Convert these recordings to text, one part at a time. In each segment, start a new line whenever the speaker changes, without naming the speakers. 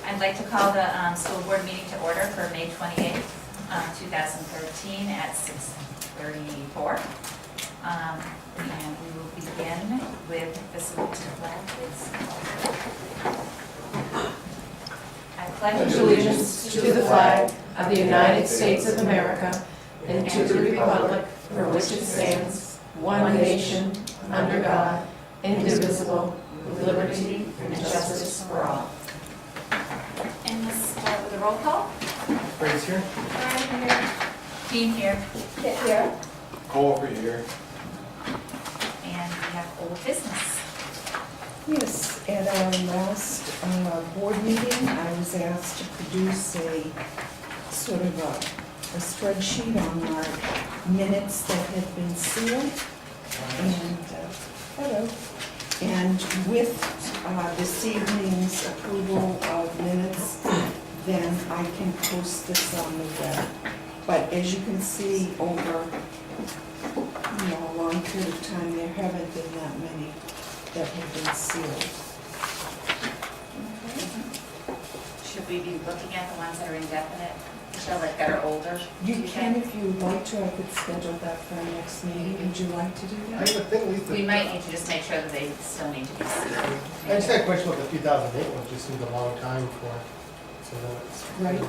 I'd like to call the school board meeting to order for May 28th, 2013 at 6:34. And we will begin with the salute to the flag, please. I pledge
Allegiance to the flag of the United States of America and to the republic for which it stands, one nation, under God, indivisible, with liberty and justice for all.
And let's start with a roll call.
Brady's here.
Brian here. Dean here.
Kit here.
Cole over here.
And we have old business.
Yes, at our last board meeting, I was asked to produce a sort of a spreadsheet on our minutes that had been sealed. And, hello. And with this evening's approval of minutes, then I can post this on the web. But as you can see, over a long period of time, there haven't been that many that have been sealed.
Should we be looking at the ones that are indefinite, Michelle, like that are older?
You can, if you would like to, I could schedule that for our next meeting. Would you like to do
I
that?
would think Lisa.
We might need to just make sure that they still need to be sealed.
I just had a question about the 2008 one, just seems a long time for, so that's.
Right.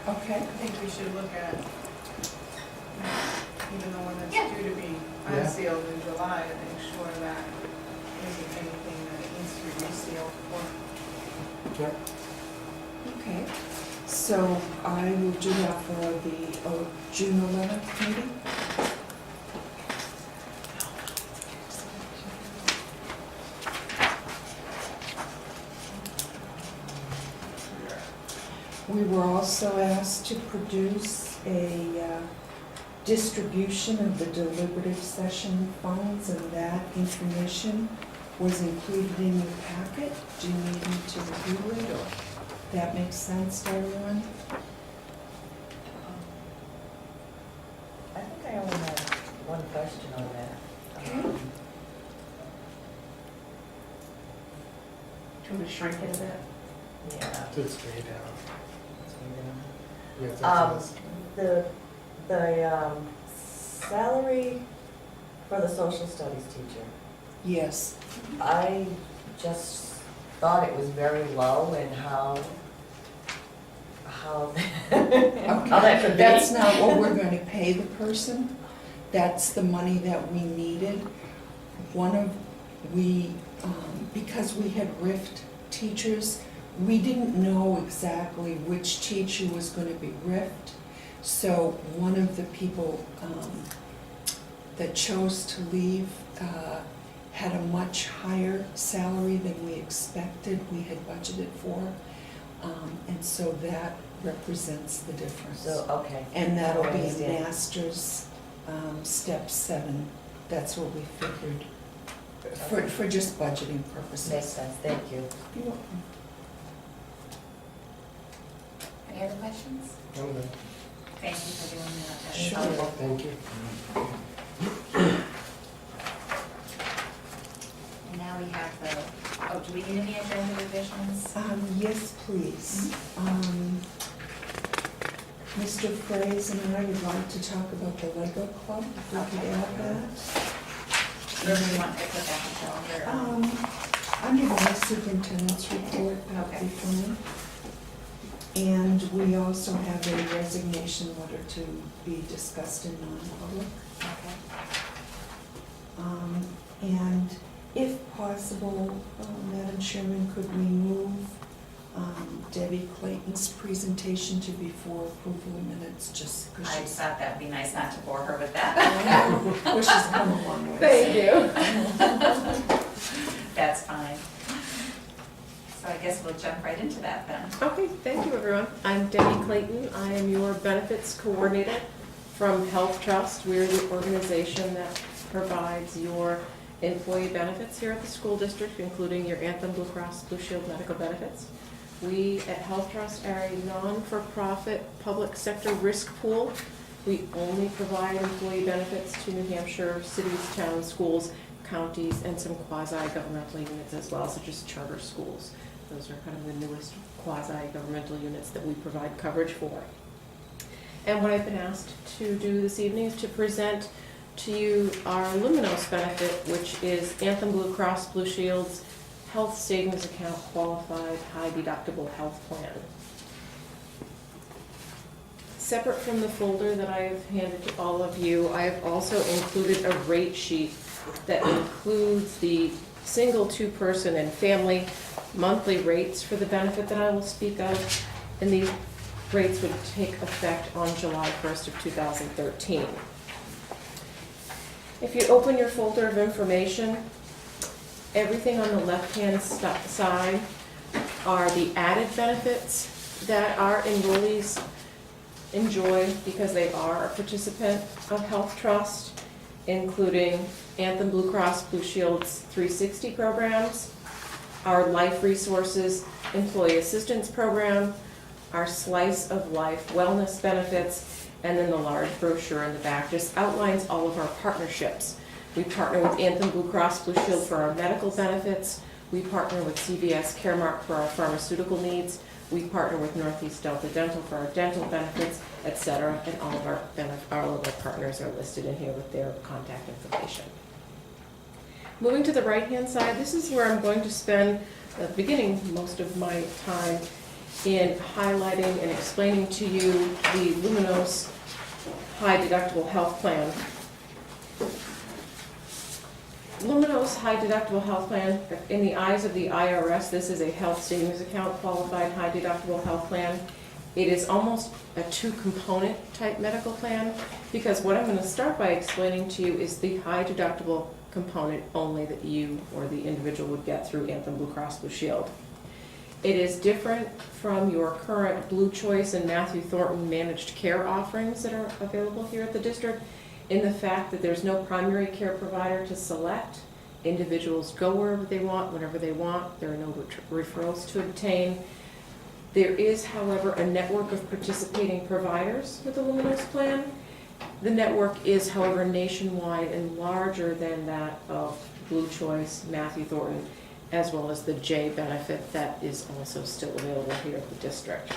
Okay.
I think we should look at, even the one
Yeah.
that's due to be
Yeah.
unsealed in July, to make sure that isn't anything that needs to be resealed for.
Yeah.
Okay. So I will do that for the June 11th meeting. We were also asked to produce a distribution of the deliberative session funds, and that information was included in your packet. Do you need me to review it, or that makes sense to everyone?
I think I only have one question on that.
Okay.
Do you want to shrink it a bit? Yeah.
Just straight down. Yeah, it's
Um,
this.
The salary for the social studies teacher,
Yes.
I just thought it was very low and how how that could be.
That's not what we're going to pay the person. That's the money that we needed. Because we had riffed teachers, we didn't know exactly which teacher was going to be riffed. So one of the people that chose to leave had a much higher salary than we expected, we had budgeted for. And so that represents the difference.
So, okay.
And that'll
I
be
understand.
master's, step 7. That's what we figured, for just budgeting purposes.
Makes sense, thank you.
You're welcome.
Any other questions?
I'm good.
Thank you for doing that. That's
Sure.
helpful.
Thank you.
And now we have do we need any agenda revisions?
Yes, please. Mr. Fraze and I would like to talk about the Lego Club, if we could add that.
Or do we want to put that in calendar?
Under my superintendent's report, that would be fine. And we also have a resignation letter to be discussed in non-public.
Okay.
And if possible, Madam Chairman, could we move Debbie Clayton's presentation to before approval of minutes, just because
I
she's...
thought that'd be nice not to bore her with that.
Well, she's come a long way.
you.
That's fine. So I guess we'll jump right into that then.
Okay, thank you, everyone. I'm Debbie Clayton. I am your benefits coordinator from Health Trust. We're the organization that provides your employee benefits here at the school district, including your Anthem Blue Cross Blue Shield medical benefits. We at Health Trust are a non-for-profit public sector risk pool. We only provide employee benefits to New Hampshire cities, towns, schools, counties, and some quasi-governmental units as well, such as charter schools. Those are kind of the newest quasi-governmental units that we provide coverage for. And what I've been asked to do this evening is to present to you our Luminos benefit, which is Anthem Blue Cross Blue Shield's health savings account qualified high deductible health plan. Separate from the folder that I have handed to all of you, I have also included a rate sheet that includes the single, two-person, and family monthly rates for the benefit that I will speak of, and these rates would take effect on July 1st of 2013. If you open your folder of information, everything on the left-hand side are the added benefits that our enrollees enjoy because they are a participant of Health Trust, including Anthem Blue Cross Blue Shield's 360 programs, our Life Resources Employee Assistance Program, our Slice of Life wellness benefits, and then the large brochure in the back just outlines all of our partnerships. We partner with Anthem Blue Cross Blue Shield for our medical benefits. We partner with CVS Caremark for our pharmaceutical needs. We partner with Northeast Delta Dental for our dental benefits, etc. And all of our partners are listed in here with their contact information. Moving to the right-hand side, this is where I'm going to spend the beginning most of my time in highlighting and explaining to you the Luminos High Deductible Health Plan. Luminos High Deductible Health Plan, in the eyes of the IRS, this is a health savings account qualified high deductible health plan. It is almost a two-component type medical plan because what I'm going to start by explaining to you is the high deductible component only that you or the individual would get through Anthem Blue Cross Blue Shield. It is different from your current Blue Choice and Matthew Thornton managed care offerings that are available here at the district in the fact that there's no primary care provider to select. Individuals go wherever they want, whenever they want. There are no referrals to obtain. There is, however, a network of participating providers with the Luminos plan. The network is, however, nationwide and larger than that of Blue Choice, Matthew Thornton, as well as the J benefit that is also still available here at the district.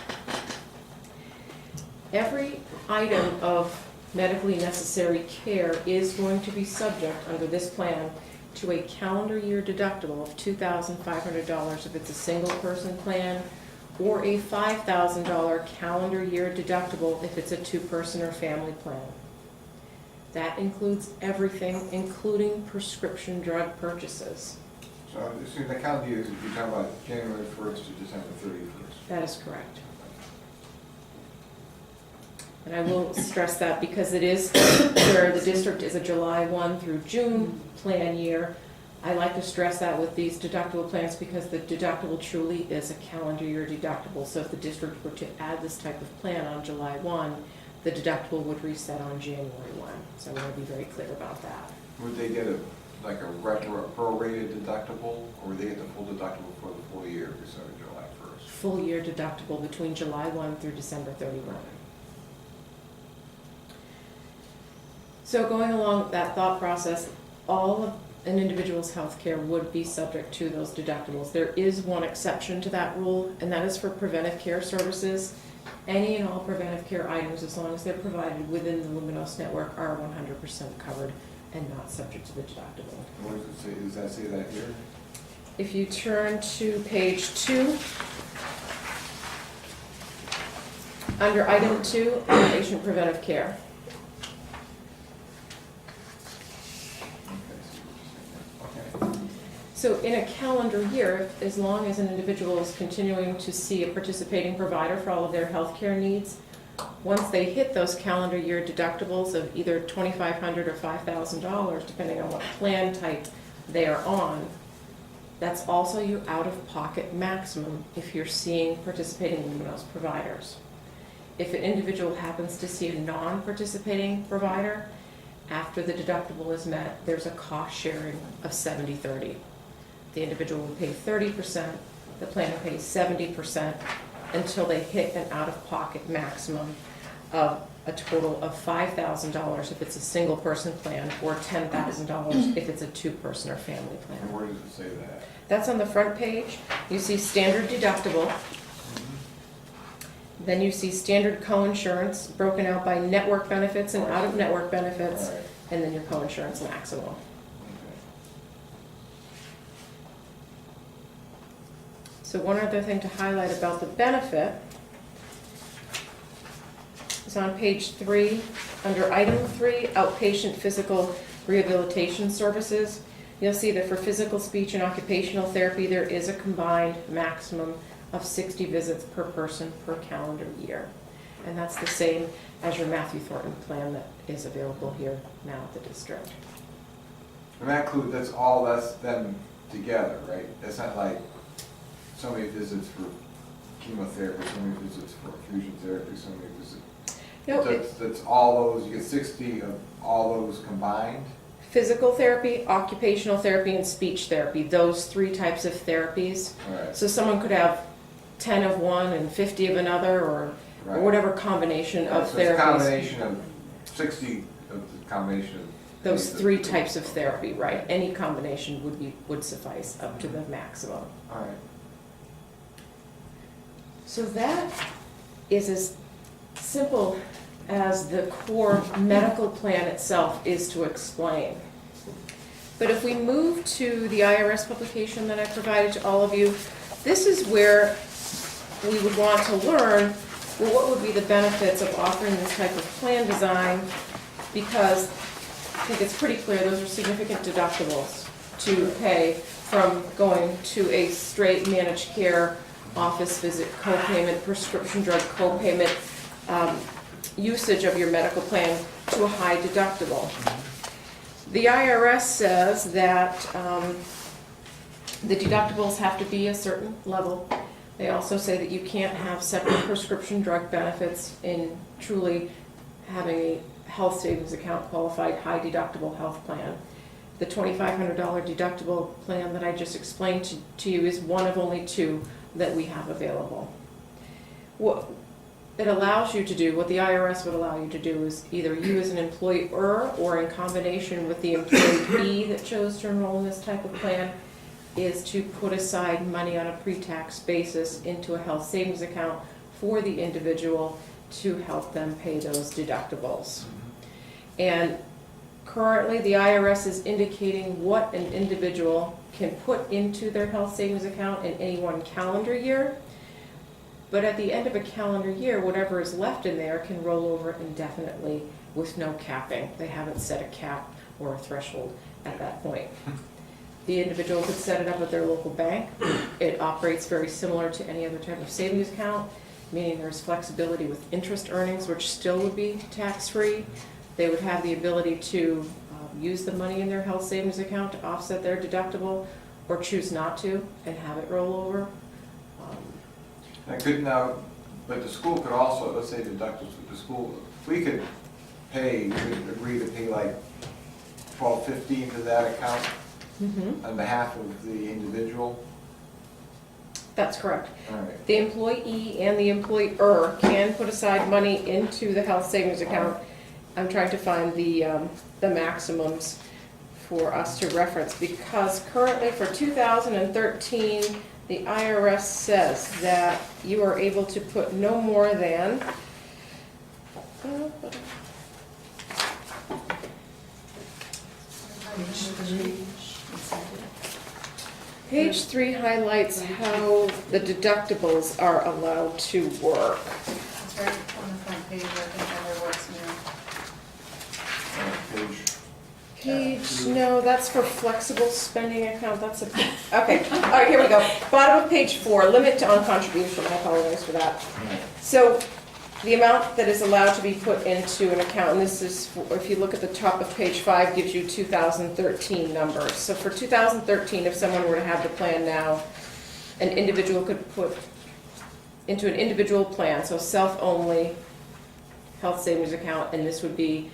Every item of medically necessary care is going to be subject under this plan to a calendar year deductible of $2,500 if it's a single person plan, or a $5,000 calendar year deductible if it's a two-person or family plan. That includes everything, including prescription drug purchases.
So the calendar year is, you're talking about January 1st to December 31st.
That is correct. And I will stress that because it is where the district is a July 1 through June plan year. I like to stress that with these deductible plans because the deductible truly is a calendar year deductible. So if the district were to add this type of plan on July 1, the deductible would reset on January 1. So I want to be very clear about that.
Would they get a prorated deductible, or would they get the full deductible for the full year instead of July 1st?
Full year deductible between July 1 through December 31. So going along that thought process, all of an individual's health care would be subject to those deductibles. There is one exception to that rule, and that is for preventive care services. Any and all preventive care items, as long as they're provided within the Luminos network, are 100% covered and not subject to the deductible.
What does it say? Does that say that here?
If you turn to page 2, under item 2, outpatient preventive care. So in a calendar year, as long as an individual is continuing to see a participating provider for all of their healthcare needs, once they hit those calendar year deductibles of either $2,500 or $5,000, depending on what plan type they are on, that's also your out-of-pocket maximum if you're seeing participating Luminos providers. If an individual happens to see a non-participating provider, after the deductible is met, there's a cost sharing of 70-30. The individual will pay 30%, the plan will pay 70% until they hit an out-of-pocket maximum of a total of $5,000 if it's a single person plan, or $10,000 if it's a two-person or family plan.
And where does it say that?
That's on the front page. You see standard deductible, Then you see standard co-insurance broken out by network benefits and out-of-network benefits,
All right.
and then your co-insurance maximum.
Okay.
So one other thing to highlight about the benefit is on page 3, under item 3, outpatient physical rehabilitation services. You'll see that for physical, speech, and occupational therapy, there is a combined maximum of 60 visits per person per calendar year. And that's the same as your Matthew Thornton plan that is available here now at the district.
And that includes, that's them together, right? That's not like so many visits for chemotherapy, so many visits for fusion therapy, so many visits.
No,
That's all those, you get 60 of all those combined?
physical therapy, occupational therapy, and speech therapy, those 3 types of therapies.
All right.
So someone could have 10 of one and 50 of another, or
Right.
whatever combination of
So it's a
therapies.
combination of 60 of the combination of.
Those
these
3
that-
types of therapy, right? Any combination would suffice up to the maximum.
All right.
So that is as simple as the core medical plan itself is to explain. But if we move to the IRS publication that I provided to all of you, this is where we would want to learn, well, what would be the benefits of offering this type of plan design? Because I think it's pretty clear those are significant deductibles to pay from going to a straight managed care office visit co-payment, prescription drug co-payment, usage of your medical plan to a high deductible. The IRS says that the deductibles have to be a certain level. They also say that you can't have separate prescription drug benefits in truly having a health savings account qualified high deductible health plan. The $2,500 deductible plan that I just explained to you is one of only 2 that we have available. What it allows you to do, what the IRS would allow you to do, is either you as an employer or in combination with the employee that chose to enroll in this type of plan, is to put aside money on a pre-tax basis into a health savings account for the individual to help them pay those deductibles. And currently, the IRS is indicating what an individual can put into their health savings account in any one calendar year. But at the end of a calendar year, whatever is left in there can roll over indefinitely with no capping. They haven't set a cap or a threshold at that point. The individual could set it up at their local bank. It operates very similar to any other type of savings account, meaning there's flexibility with interest earnings, which still would be tax-free. They would have the ability to use the money in their health savings account to offset their deductible, or choose not to and have it roll over.
I could now, but the school could also, let's say deductibles, the school, we could pay, we could agree to pay like 12, 15 to that account on behalf of the individual.
That's correct.
All right.
The employee and the employer can put aside money into the health savings account. I'm trying to find the maximums for us to reference, because currently for 2013, the IRS says that you are able to put no more than Page 3 highlights how the deductibles are allowed to work.
It's right on the front page, I think, under what's new.
Page, no, that's for flexible spending account, that's a, okay, all right, here we go. Bottom of page 4, limit to on-contribution, I apologize for that. So, the amount that is allowed to be put into an account, and this is, if you look at the top of page 5, gives you 2013 numbers. So for 2013, if someone were to have the plan now, an individual could put into an individual plan, so self-only health savings account, and this would be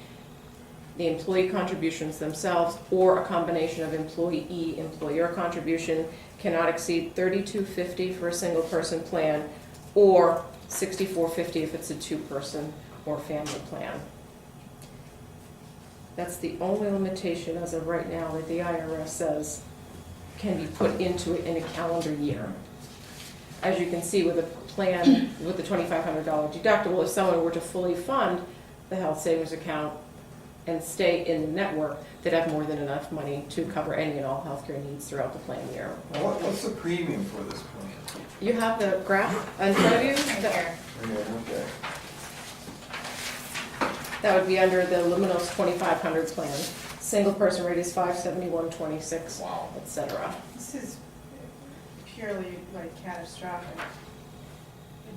the employee contributions themselves, or a combination of employee-employer contribution, cannot exceed $32.50 for a single person plan, or $64.50 if it's a 2-person or family plan. That's the only limitation as of right now that the IRS says can be put into it in a calendar year. as you can see with a plan with the $2,500 deductible, if someone were to fully fund the health savings account and stay in the network, they'd have more than enough money to cover any and all healthcare needs throughout the plan year.
What's the premium for this plan?
You have the graph in front of you?
Right here.
Okay.
That would be under the Lumos 2500 plan. Single person rate is $571.26,
Wow.
et cetera.
This is purely like catastrophic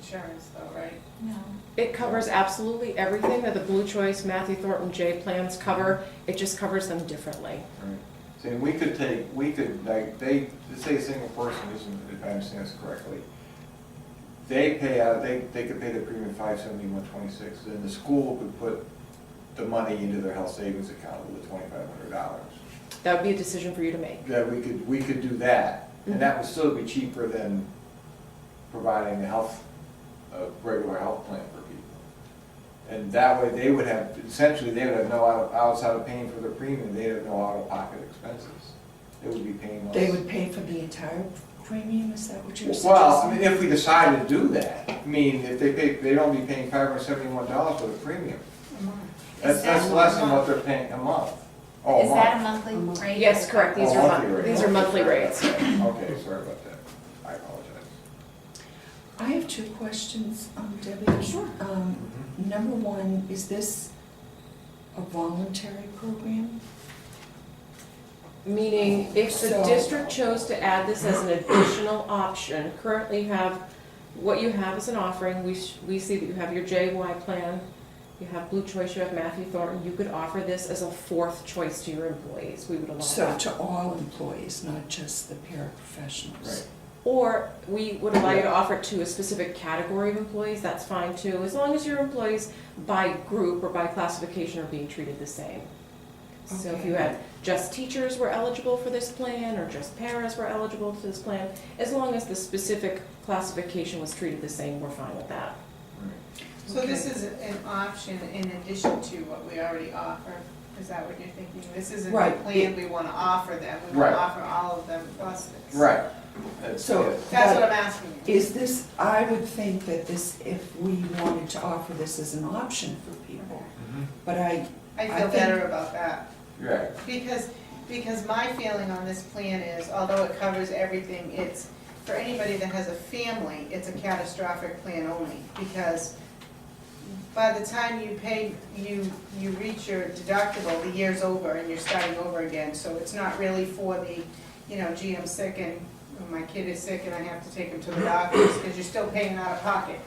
insurance though, right?
No.
It covers absolutely everything that the Blue Choice, Matthew Thornton, J plans cover. It just covers them differently.
Right. See, we could, like, let's say a single person isn't, if I understand this correctly, they pay out, they could pay the premium $571.26, then the school could put the money into their health savings account with the $2,500.
That would be a decision for you to make.
That we could do that, and that would still be cheaper than providing a regular health plan for people. And that way, they would have, essentially, they would have no outside of paying for their premium, they'd have no out-of-pocket expenses. They would be paying less.
They would pay for the entire premium, is that what you're suggesting?
Well, I mean, if we decide to do that, I mean, if they'd only be paying $571 for the premium. That's less than what they're paying a month. Oh, a
Is that a
month.
monthly rate?
Yes, correct. These
Oh,
are
monthly rate.
these are monthly rates.
Okay, sorry about that. I apologize.
I have two questions, Debbie.
Sure.
Number one, is this a voluntary program?
Meaning, if the
So-
district chose to add this as an additional option, currently you have, what you have is an offering. We see that you have your JY plan, you have Blue Choice, you have Matthew Thornton. You could offer this as a fourth choice to your employees. We would allow
So
that.
to all employees, not just the paraprofessionals?
Right.
Or we would allow you to offer it to a specific category of employees, that's fine too, as long as your employees by group or by classification are being treated the same. So if
Okay.
you had just teachers were eligible for this plan, or just paras were eligible for this plan, as long as the specific classification was treated the same, we're fine with that.
So this is an option in addition to what we already offer, is that what you're thinking? This isn't the
Right.
plan we wanna offer them, we wanna
Right.
offer all of them plus this.
Right. That's
So-
it.
That's what I'm asking you.
Is this, I would think that this, if we wanted to offer this as an option for people, but
I
I
feel
think-
better about that.
Right.
Because my feeling on this plan is, although it covers everything, it's, for anybody that has a family, it's a catastrophic plan only. Because by the time you pay, you reach your deductible, the year's over and you're starting over again. So it's not really for the, gee, I'm sick and my kid is sick and I have to take him to the doctors, because you're still paying out of pocket,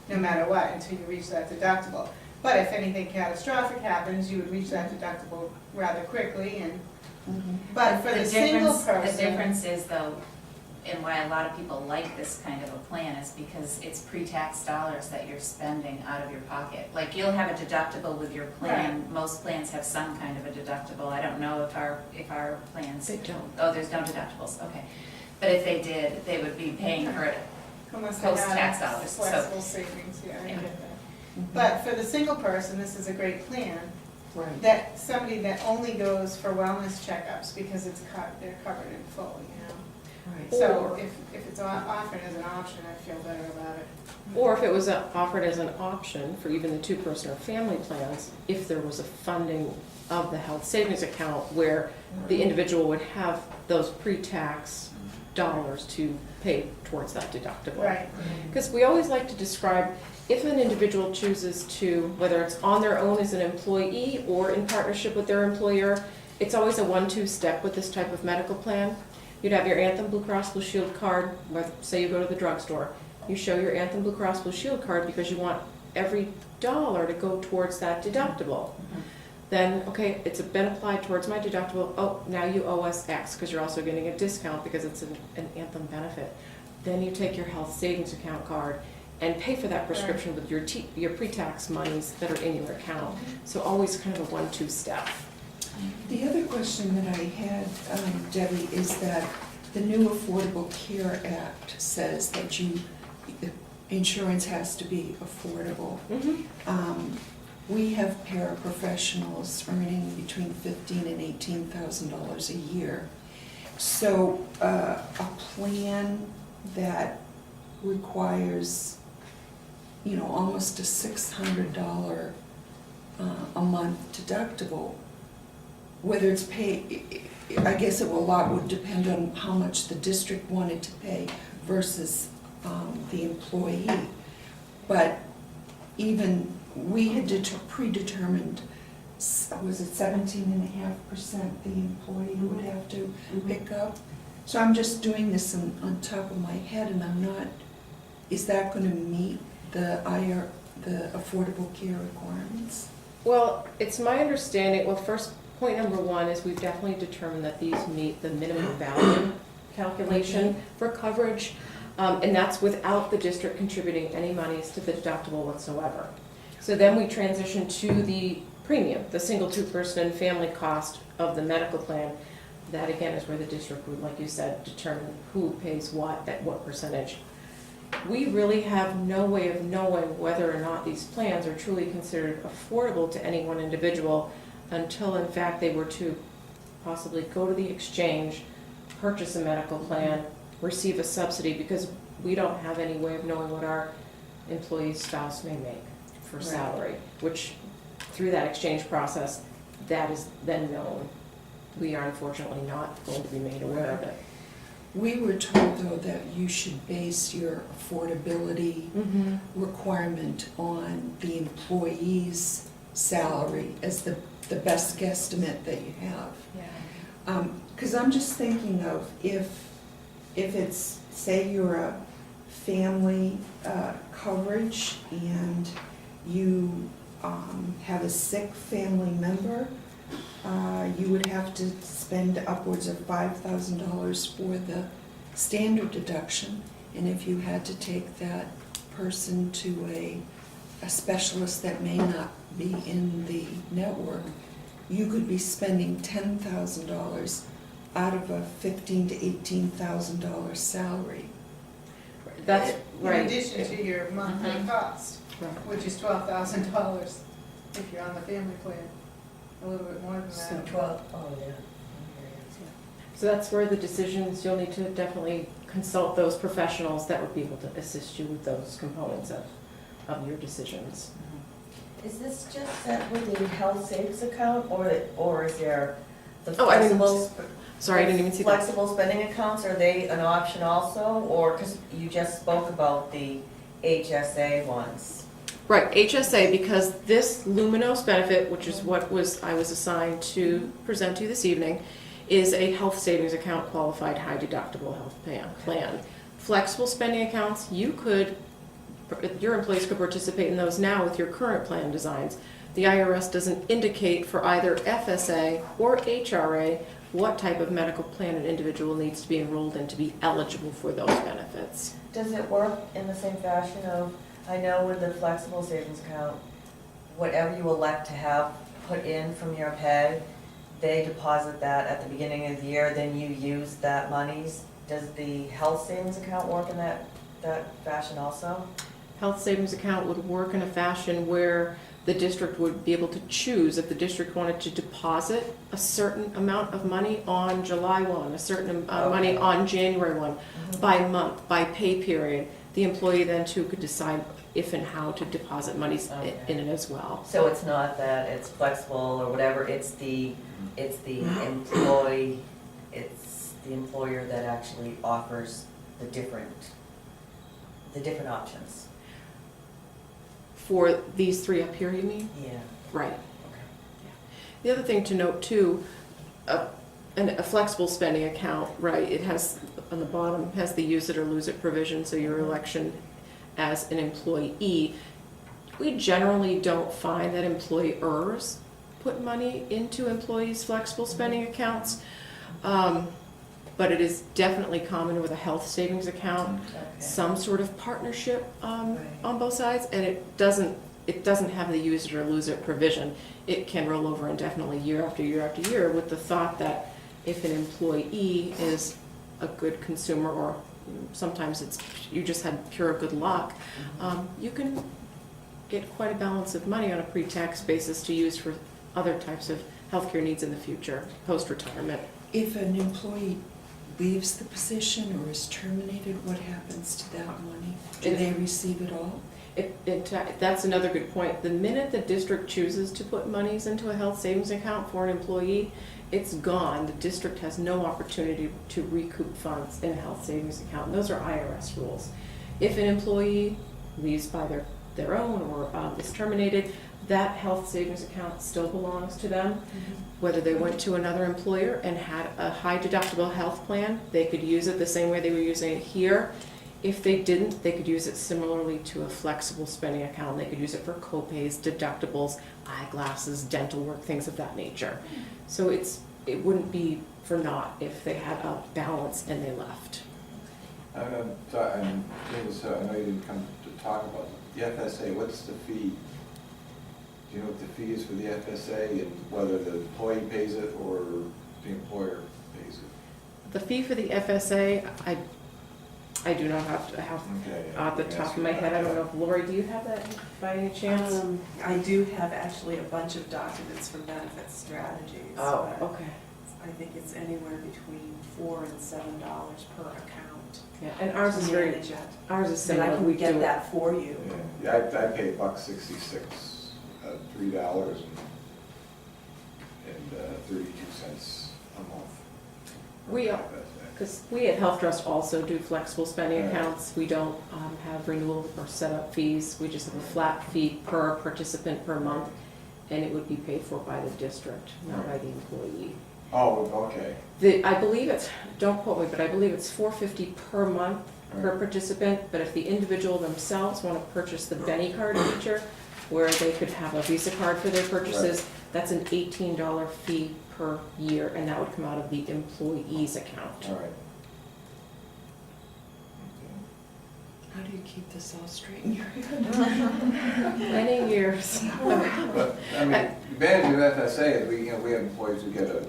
no matter what, until you reach that deductible. But if anything catastrophic happens, you would reach that deductible rather quickly and, but for the single person.
The difference is though, and why a lot of people like this kind of a plan is because it's pre-tax dollars that you're spending out of your pocket. Like you'll have a deductible with your plan, most plans have some kind of a deductible. I don't know if our plans.
They don't.
Oh, there's no deductibles, okay. But if they did, they would be paying for it.
Unless they
Post-tax
had
dollars, so-
flexible savings, yeah, I
Yeah.
get that. But for the single person, this is a great plan,
right.
that somebody that only goes for wellness checkups because it's they're covered in full,
Right.
So
Or-
if it's offered as an option, I feel better about it.
Or if it was offered as an option for even the two-person or family plans, if there was a funding of the health savings account where the individual would have those pre-tax dollars to pay towards that deductible.
Right,
Because we always like to describe, if an individual chooses to, whether it's on their own as an employee or in partnership with their employer, it's always a 1-2 step with this type of medical plan. You'd have your Anthem Blue Cross Blue Shield card, say you go to the drugstore. You show your Anthem Blue Cross Blue Shield card because you want every dollar to go towards that deductible. Then, okay, it's been applied towards my deductible, oh, now you owe us X, because you're also getting a discount because it's an Anthem benefit. Then you take your health savings account card and pay for that prescription with your pre-tax monies that are in your account. So always kind of a 1-2 step.
The other question that I had, Debbie, is that the new Affordable Care Act says that insurance has to be affordable. We have paraprofessionals earning between $15,000 and $18,000 a year. So a plan that requires, you know, almost a $600 a month deductible, whether it's paid, I guess a lot would depend on how much the district wanted to pay versus the employee. But even, we had predetermined, was it 17.5% the employee would have to pick up? So I'm just doing this on top of my head, and I'm not, is that gonna meet the affordable care requirements?
Well, it's my understanding, well, first, point number one is we've definitely determined that these meet the minimum value calculation for coverage, and that's without the district contributing any monies to the deductible whatsoever. So then we transition to the premium, the single two-person and family cost of the medical plan. That again is where the district would, like you said, determine who pays what at what percentage. We really have no way of knowing whether or not these plans are truly considered affordable to any one individual until in fact they were to possibly go to the exchange, purchase a medical plan, receive a subsidy, because we don't have any way of knowing what our employee's spouse may make for salary, which through that exchange process, that is then known. We are unfortunately not going to be made aware of it.
We were told, though, that you should base your affordability requirement on the employee's salary as the best guesstimate that you have.
Yeah.
Because I'm just thinking of if it's, say you're a family coverage and you have a sick family member, you would have to spend upwards of $5,000 for the standard deduction. And if you had to take that person to a specialist that may not be in the network, you could be spending $10,000 out of a $15,000 to $18,000 salary.
That's right.
In addition to your monthly cost,
Right.
which is $12,000 if you're on the family plan, a little bit more than
So
that.
12, oh, yeah.
So that's where the decisions, you'll need to definitely consult those professionals that would be able to assist you with those components of your decisions.
Is this just set with the health savings account, or is there the
Oh, I didn't-
flexible?
Sorry, I didn't even see that.
Flexible spending accounts, are they an option also, or, because you just spoke about the HSA ones?
Right, HSA, because this Luminos benefit, which is what I was assigned to present to you this evening, is a health savings account qualified high deductible health plan. Flexible spending accounts, your employees could participate in those now with your current plan designs. The IRS doesn't indicate for either FSA or HRA what type of medical plan an individual needs to be enrolled in to be eligible for those benefits.
Does it work in the same fashion of, I know with the flexible savings account, whatever you elect to have put in from your pay, they deposit that at the beginning of the year, then you use that monies. Does the health savings account work in that fashion also?
Health savings account would work in a fashion where the district would be able to choose if the district wanted to deposit a certain amount of money on July 1, a certain money on January 1, by month, by pay period. The employee then too could decide if and how to deposit monies in it as well.
So it's not that it's flexible or whatever, it's the employee, it's the employer that actually offers the different options.
For these three up here, you mean?
Yeah.
Right.
Okay.
The other thing to note too, a flexible spending account, right, it has, on the bottom, has the use it or lose it provision, so your election as an employee. We generally don't find that employers put money into employees' flexible spending accounts, but it is definitely common with a health savings account, some sort of partnership on both sides, and it doesn't have the use it or lose it provision. It can roll over indefinitely year after year after year with the thought that if an employee is a good consumer, or sometimes it's you just had pure good luck, you can get quite a balance of money on a pre-tax basis to use for other types of healthcare needs in the future, post-retirement.
If an employee leaves the position or is terminated, what happens to that money? Do they receive it all?
That's another good point. The minute the district chooses to put monies into a health savings account for an employee, it's gone. The district has no opportunity to recoup funds in a health savings account. And those are IRS rules. If an employee leaves by their own or is terminated, that health savings account still belongs to them. Whether they went to another employer and had a high deductible health plan, they could use it the same way they were using it here. If they didn't, they could use it similarly to a flexible spending account. They could use it for co-pays, deductibles, eyeglasses, dental work, things of that nature. So it wouldn't be for naught if they had a balance and they left.
I know you didn't come to talk about the FSA. What's the fee? Do you know what the fee is for the FSA and whether the employee pays it or the employer pays it?
The fee for the FSA, I do not have
Okay,
off the top of my head. I don't know if Lori, do you have that by any chance?
I do have actually a bunch of documents from benefit strategies.
Oh,
but
okay.
I think it's anywhere between $4 and $7 per account.
Yeah, and ours is very,
Manage it.
ours is
And I
similar.
can
We
get
do it.
that for you.
Yeah, I pay $1.66, $3 and 32 cents a month.
We are, because we at Health Trust also do flexible spending
Right.
accounts. We don't have renewal or setup fees. We just have a flat fee per participant per month, and it would be paid for by the district, not by the employee.
Oh, okay.
I believe it's, don't quote me, but I believe it's $4.50 per month per
Right.
participant, but if the individual themselves want to purchase the Benny card feature, where they could have a Visa card for their purchases, that's an $18 fee per year, and that would come out of the employee's account.
All right.
How do you keep this all straight in your head?
Many years.
But, I mean, the advantage of FSA is we have employees who get a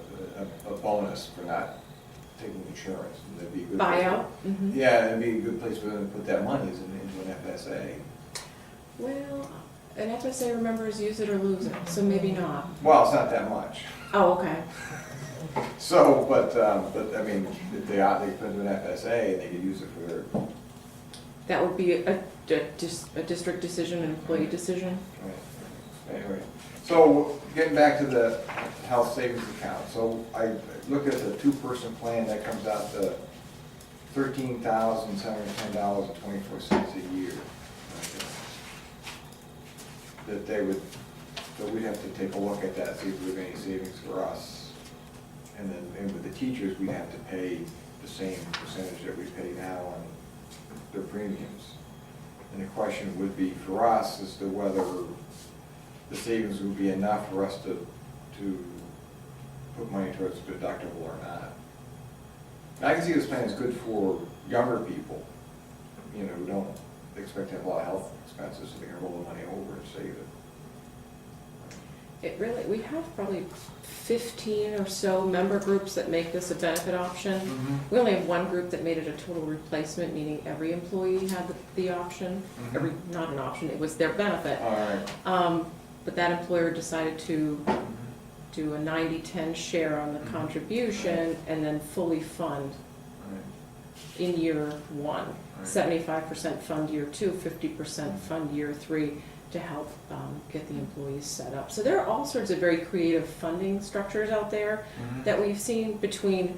bonus for not taking insurance. And that'd be a good place-
Buyout? Mhm.
Yeah, it'd be a good place for them to put that money is into an FSA.
Well, an FSA, remember, is use it or lose it, so maybe not.
Well, it's not that much.
Oh, okay.
So, but I mean, if they put it in an FSA, they could use it for their,
That would be a district decision, an employee decision.
right. Anyway, so getting back to the health savings account, so I looked at the two-person plan, that comes out to $13,710.24 a year. That they would, so we'd have to take a look at that, see if we have any savings for us. And then, and with the teachers, we'd have to pay the same percentage that we pay now on their premiums. And the question would be for us as to whether the savings would be enough for us to put money towards deductible or not. And I can see this plan is good for younger people, you know, who don't expect to have a lot of health expenses, so they can roll the money over and save it.
It really, we have probably 15 or so member groups that make this a benefit option. We only have one group that made it a total replacement, meaning every employee had the option. Not an option, it was their benefit.
All right.
But that employer decided to do a 90-10 share on the contribution and then fully fund in year one. 75% fund year two, 50% fund year three to help get the employees set up. So there are all sorts of very creative funding structures out there that we've seen between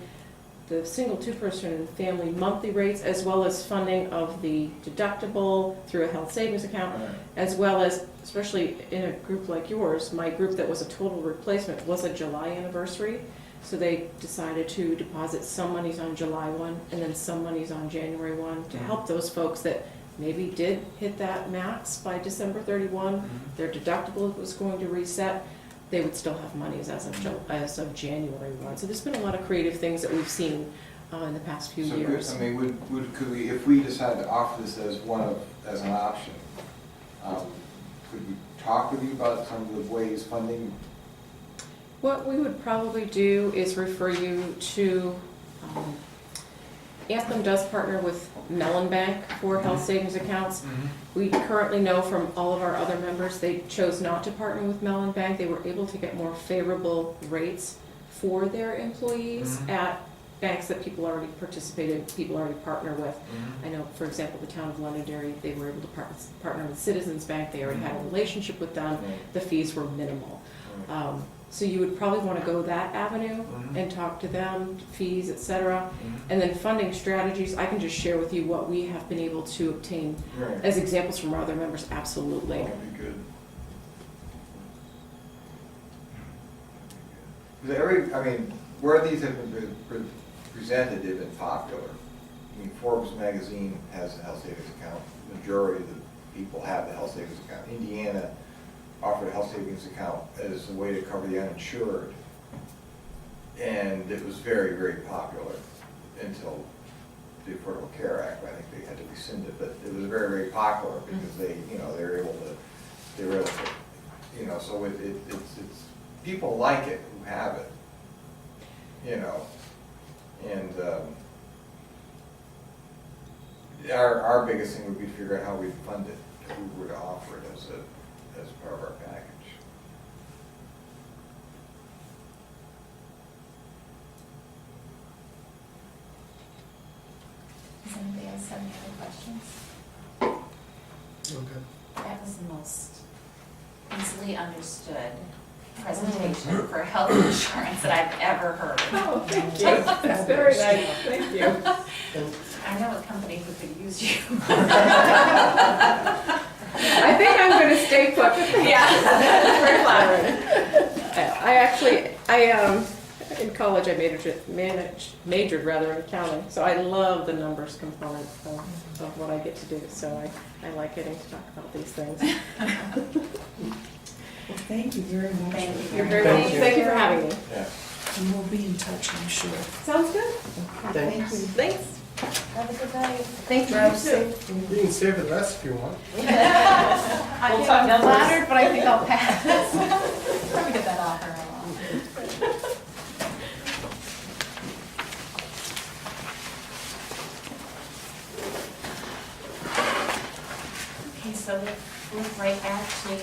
the single two-person and family monthly rates, as well as funding of the deductible through a health savings account, as well as, especially in a group like yours, my group that was a total replacement was a July anniversary. So they decided to deposit some monies on July 1 and then some monies on January 1 to help those folks that maybe did hit that max by December 31. Their deductible was going to reset. They would still have monies as of January 1. So there's been a lot of creative things that we've seen in the past few years.
So, I mean, could we, if we decided to offer this as as an option, could we talk with you about some of the ways funding?
What we would probably do is refer you to, Anthem does partner with Mellon Bank for health savings accounts. We currently know from all of our other members, they chose not to partner with Mellon Bank. They were able to get more favorable rates for their employees at banks that people already participated, people already partner with. I know, for example, the town of Londonderry, they were able to partner with Citizens Bank, they already had a relationship with them, the fees were minimal. So you would probably want to go that avenue and talk to them, fees, et cetera. And then funding strategies, I can just share with you what we have been able to obtain as examples from our other members, absolutely.
That'd be good. 'Cause I mean, where these have been presented, they've been popular. I mean, Forbes magazine has a health savings account. Majority of the people have the health savings account. Indiana offered a health savings account as a way to cover the uninsured. And it was very, very popular until the Affordable Care Act. I think they had to rescind it, but it was very, very popular because they were able to, so it's, people like it who have it, and our biggest thing would be to figure out how we fund it if we were to offer it as part of our package.
Does anybody else have any other questions?
Okay.
That was the most easily understood presentation for health insurance that I've ever heard.
Oh, thank you. That's very nice, thank you.
And
I know a company who could use you.
I think I'm going to stay put.
Yeah.
That's very flattering. In college, I majored rather in accounting, so I love the numbers component of what I get to do. So I like getting to talk about these things.
Well, thank you very much.
Thank you.
You're very welcome.
Thank you.
Thank you for having me.
Yeah.
And we'll be in touch, I'm sure.
Sounds good.
Thank you.
Thanks.
Have a good night.
Thank you.
Drive safe.
you can stay for the rest if you want.
I'm flattered, but I think I'll pass. Probably get that offer along. Okay, so we'll look right back to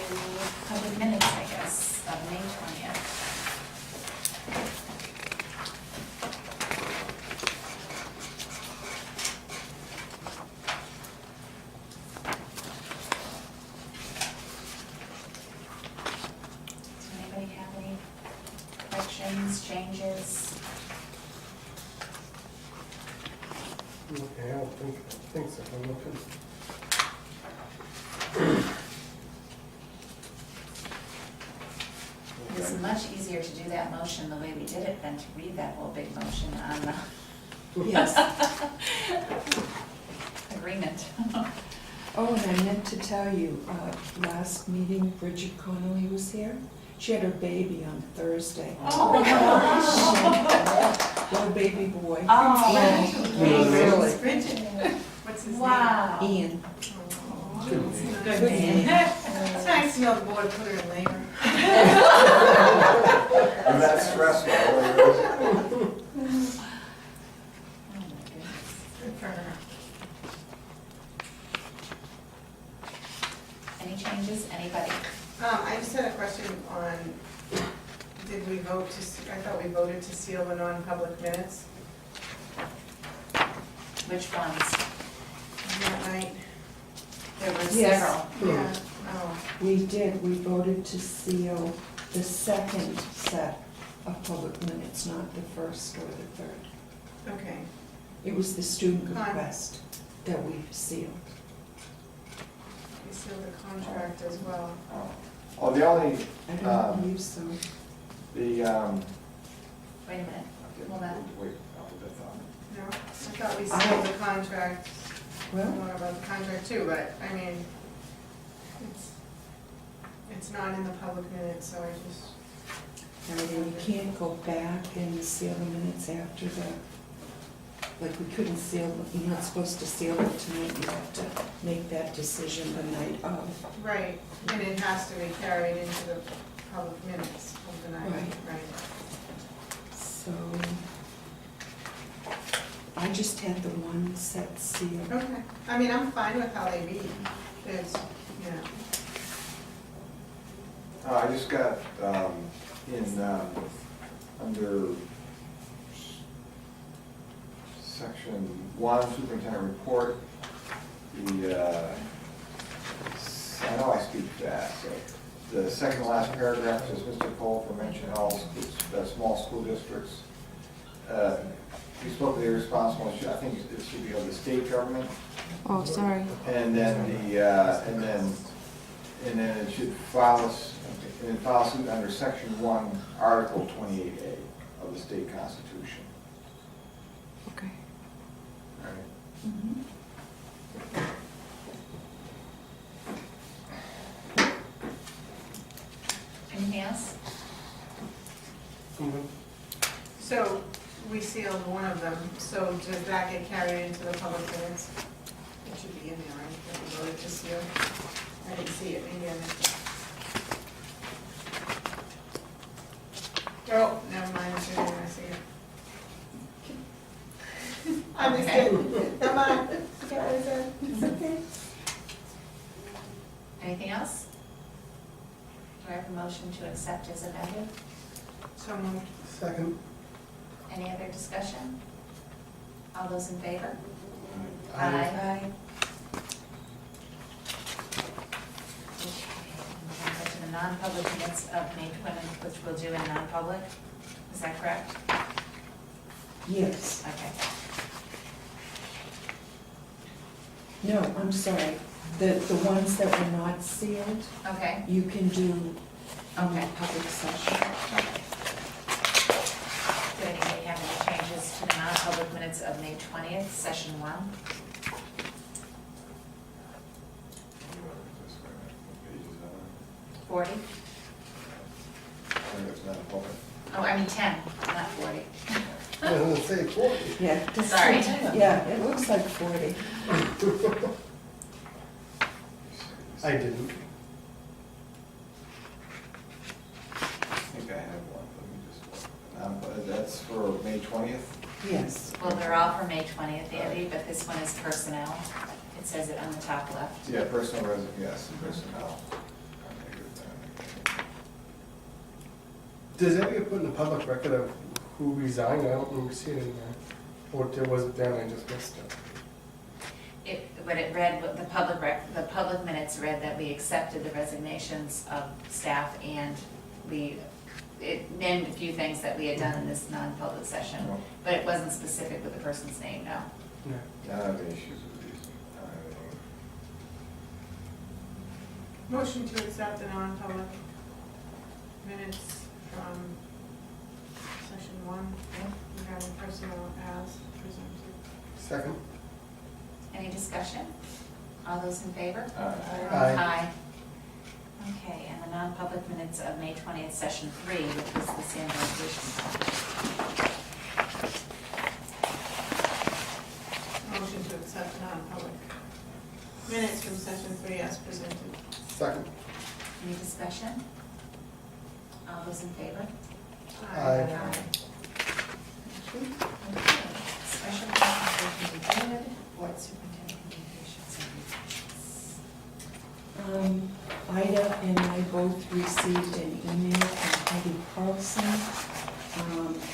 public minutes, I guess, of May 20th. Does anybody have any corrections, changes?
Okay, I don't think so. I'm looking.
It's much easier to do that motion the way we did it than to read that whole big motion on the
Yes.
agreement.
Oh, and I meant to tell you, last meeting, Bridget Connolly was here. She had her baby on Thursday.
Oh, my gosh.
Little baby boy.
Oh,
Really?
What's his name?
wow.
Ian.
Good name. It's nice to know the board put her in labor.
And that's stressful.
Oh, my goodness.
Good for her.
Any changes, anybody?
I just had a question on, did we vote to, I thought we voted to seal the non-public minutes
Which ones?
that night.
There were
Yes.
several.
Yeah, oh,
We did, we voted to seal the second set of public minutes, not the first or the third.
okay.
It was the student
Fine.
request that we sealed.
We sealed the contract as well.
Oh, the only,
I don't believe so.
Wait a minute. Hold on.
Wait, I'll put that on.
No, I thought we sealed the contract. I
Well,
don't know about the contract too, but I mean, it's not in the public minutes, so I just.
you can't go back and seal the minutes after the, like, we couldn't seal, you're not supposed to seal it tonight, you have to make that decision the night of.
Right, and it has to be carried into the public minutes of the night,
Right.
right?
So, I just had the one set sealed.
Okay, I mean, I'm fine with how they read, it's, you know.
I just got, under section 1, superintendent report. I know I speak fast, so the second to last paragraph says Mr. Cole mentioned all small school districts. We spoke with the responsible, I think it should be of the state government.
Oh, sorry.
And then and then it should file suit under section 1, article 28A of the state constitution.
Okay.
All right.
Mhm.
Anything else?
So we sealed one of them, so does that get carried into the public minutes? It should be in there, right? That we voted to seal. I didn't see it, maybe I missed it. Oh, never mind, it's in there, I see it. I missed it, never mind, forget what I said, it's okay.
Anything else? Do I have a motion to accept as amended?
So moved.
Second.
Any other discussion? All those in favor?
Aye.
Okay, we're going to go to the non-public minutes of May 20th, which we'll do in non-public. Is that correct?
Yes.
Okay.
No, I'm sorry. The ones that were not sealed,
Okay,
you can do
okay.
public session.
Do anybody have any changes to the non-public minutes of May 20th, session 1?
Pages on it.
40?
I think it's not public.
Oh, I mean 10, not 40.
I was gonna say 40.
Yeah. that's-
Sorry.
Yeah, it looks like 40.
I didn't.
I think I have one, let me just look. That's for May 20th?
Yes.
Well, they're all for May 20th, Andy, but this one is personnel. It says it on the top left.
Yeah, personal yes, personnel. Okay, good.
Does that get put in the public record of who resigned? I don't remember seeing it in there. Or was it there and I just missed it?
What it read, what the public minutes read that we accepted the resignations of staff and it named a few things that we had done in this non-public session,
No.
but it wasn't specific with the person's name, no.
No.
I don't have any issues with these. I don't have anything.
Motion to accept the non-public minutes from session 1, regarding personnel as presented.
Second.
Any discussion? All those in favor?
Aye.
Okay, and the non-public minutes of May 20th, session 3, which was the standardization policy.
Motion to accept non-public minutes from session 3 as presented.
Second.
Any discussion? All those in favor?
Aye.
Okay. Special presentation we did, board superintendent communications and relations.
Ida and I both received an email from Heidi Carlson.